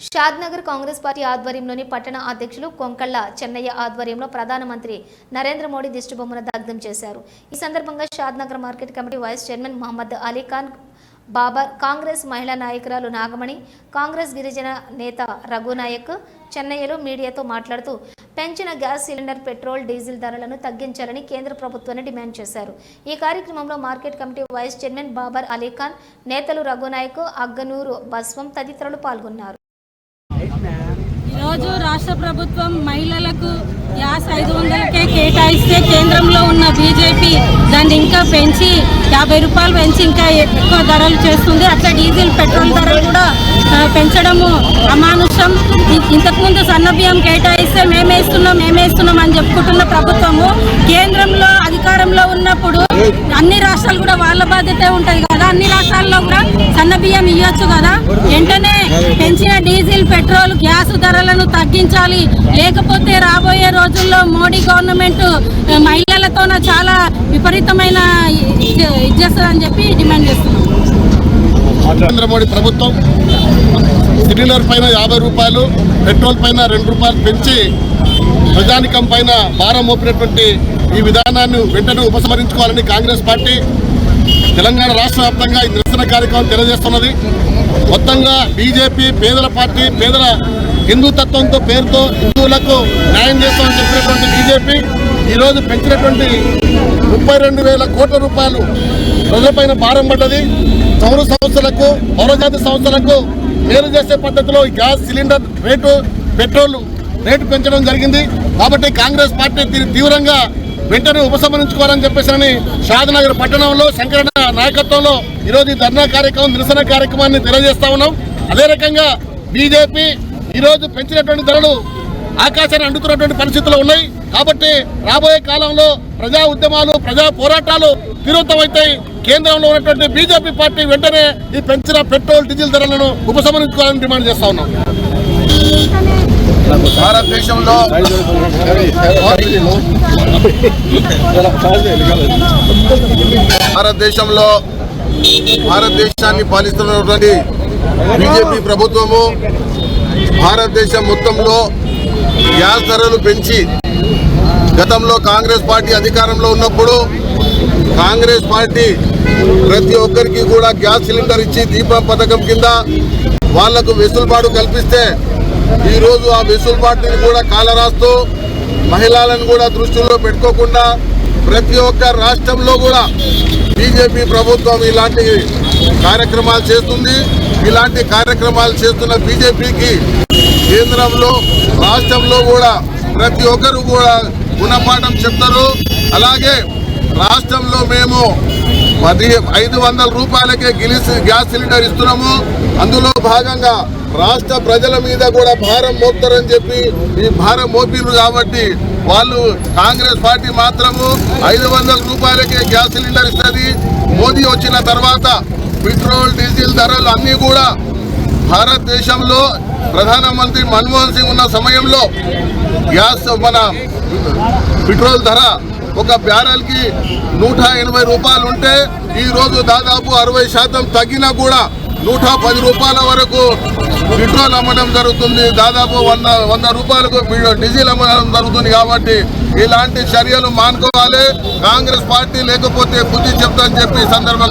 Shadnagar Congress party ఆధ్వర్యంలోని పట్టణ అధ్యక్షులు కొంకళ్ళ చెన్నయ్య ఆధ్వర్యంలో ప్రధానమంత్రి నరేంద్ర మోడీ దిష్టిబొమ్మను దగ్ధం చేశారు. ఈ సందర్భంగా Shadnagar market committee vice chairman Mohammed Alikhan Babar, Congress మహిళా నాయకురాలు నాగమణి, కాంగ్రెస్ గిరిజన నేత రఘునాయక్ చెన్నయ్యలో మీడియాతో మాట్లాడుతూ పెంచిన గ్యాస్ సిలిండర్, పెట్రోల్, డీజిల్ ధరలను తగ్గించాలని కేంద్ర ప్రభుత్వాన్ని డిమాండ్ చేశారు. ఈ కార్యక్రమంలో market committee vice chairman Babar Alikhan, నేతలు రఘునాయక్, అగ్గనూరు బస్వం తదితరులు పాల్గొన్నారు. ఈరోజు రాష్ట్ర ప్రభుత్వం మహిళలకు గ్యాస్ 500కే కేటాయిస్తే కేంద్రంలో ఉన్న బీజేపీ దాన్ని ఇంకా పెంచి 50 రూపాయలు పెంచి ఇంకా ఎక్కువ ధరలు చేస్తుంది. అట్లా డీజిల్, పెట్రోల్ ధరలు కూడా పెంచడము అమానుషం. ఇంతకుముందు సన్నబియ్యం కేటాయిస్తే మేమే ఇస్తున్నాం అని చెప్పుకుంటున్న ప్రభుత్వము కేంద్రంలో అధికారంలో ఉన్నప్పుడు అన్ని రాష్ట్రాలు కూడా వాళ్ళ బాధ్యతే ఉంటుంది కదా, అన్ని రాష్ట్రాల్లో కూడా సన్నబియ్యం ఇవ్వచ్చు కదా. వెంటనే పెంచిన డీజిల్, పెట్రోల్, గ్యాస్ ధరలను తగ్గించాలి. లేకపోతే రాబోయే రోజుల్లో మోడీ గవర్నమెంట్ మహిళలతో చాలా విపరీతమైన ఇచ్చేస్తుందని చెప్పి డిమాండ్ చేస్తున్నాం. నరేంద్ర మోడీ ప్రభుత్వం సిలిండర్ పైన 50 రూపాయలు, పెట్రోల్ పైన 2 రూపాయలు పెంచి ప్రజానికం పైన భారం మోపినటువంటి ఈ విధానాన్ని వెంటనే ఉపసంహరించుకోవాలని కాంగ్రెస్ పార్టీ తెలంగాణ రాష్ట్ర వ్యాప్తంగా ఈ నిరసన కార్యక్రమం తెలియజేస్తున్నది. మొత్తంగా బీజేపీ పేదల పార్టీ, పేదల హిందూతత్వంతో పేరుతో హిందువులకు న్యాయం చేస్తామని చెప్పినటువంటి బీజేపీ ఈరోజు పెంచినటువంటి 32,000 కోట్ల రూపాయలు ప్రజలపైన భారం పడ్డది. చమురు సంస్థలకు, పౌరజాతి సంస్థలకు మేలు చేసే పద్ధతిలో gas cylinder rate, petrol rate పెంచడం జరిగింది. కాబట్టి కాంగ్రెస్ పార్టీ తీవ్రంగా వెంటనే ఉపసంహరించుకోవాలని చెప్పేసి షాద్నగర్ పట్టణంలో శంకరన్న నాయకత్వంలో ఈరోజు ఈ ధర్నా కార్యక్రమం, నిరసన కార్యక్రమాన్ని తెలియజేస్తా ఉన్నాం. అదే రకంగా బీజేపీ ఈరోజు పెంచినటువంటి ధరలు ఆకాశాన్ని అంటుతున్నటువంటి పరిస్థితులు ఉన్నాయి. కాబట్టి రాబోయే కాలంలో ప్రజా ఉద్యమాలు, ప్రజా పోరాటాలు తీవ్రతమవుతాయి. కేంద్రంలో ఉన్నటువంటి బీజేపీ పార్టీ వెంటనే ఈ పెంచిన పెట్రోల్, డీజిల్ ధరలను ఉపసంహరించుకోవాలని డిమాండ్ చేస్తా ఉన్నాం. భారతదేశాన్ని పాలిస్తున్నటువంటి బీజేపీ ప్రభుత్వము భారతదేశం మొత్తంలో గ్యాస్ ధరలు పెంచి, గతంలో కాంగ్రెస్ పార్టీ అధికారంలో ఉన్నప్పుడు కాంగ్రెస్ పార్టీ ప్రతి ఒక్కరికి కూడా గ్యాస్ సిలిండర్ ఇచ్చి దీపం పథకం కింద వాళ్లకు వెసులుబాటు కల్పిస్తే ఈరోజు ఆ వెసులుబాటుని కూడా కాలరాస్తూ మహిళలను కూడా దృష్టిలో పెట్టుకోకుండా ప్రతి ఒక్క రాష్ట్రంలో కూడా బీజేపీ ప్రభుత్వం ఇలాంటి కార్యక్రమాలు చేస్తుంది. ఇలాంటి కార్యక్రమాలు చేస్తున్న బీజేపీకి కేంద్రంలో, రాష్ట్రంలో కూడా ప్రతి ఒక్కరు కూడా గుణపాఠం చెప్తారు. అలాగే రాష్ట్రంలో మేము 500 రూపాయలకే గ్యాస్ సిలిండర్ ఇస్తున్నాము. అందులో భాగంగా రాష్ట్ర ప్రజల మీద కూడా భారం మోపుతారని చెప్పి ఈ భారం మోపిరు. కాబట్టి వాళ్ళు కాంగ్రెస్ పార్టీ మాత్రము 500 రూపాయలకే గ్యాస్ సిలిండర్ ఇస్తుంది. మోదీ వచ్చిన తర్వాత పెట్రోల్, డీజిల్ ధరలు అన్నీ కూడా భారతదేశంలో ప్రధానమంత్రి మన్మోహన్ సింగ్ ఉన్న సమయంలో గ్యాస్ మన పెట్రోల్ ధర ఒక బ్యారెల్కి 180 రూపాయలు ఉంటే ఈరోజు దాదాపు 60% తగ్గినా కూడా 110 రూపాయల వరకు పెట్రోల్ అమ్మడం జరుగుతుంది. దాదాపు 100 రూపాయలకు డీజిల్ అమ్మడం జరుగుతుంది. కాబట్టి ఇలాంటి చర్యలు మానుకోవాలి. కాంగ్రెస్ పార్టీ లేకపోతే బుద్ధి చెప్తామని చెప్పి సందర్భంగా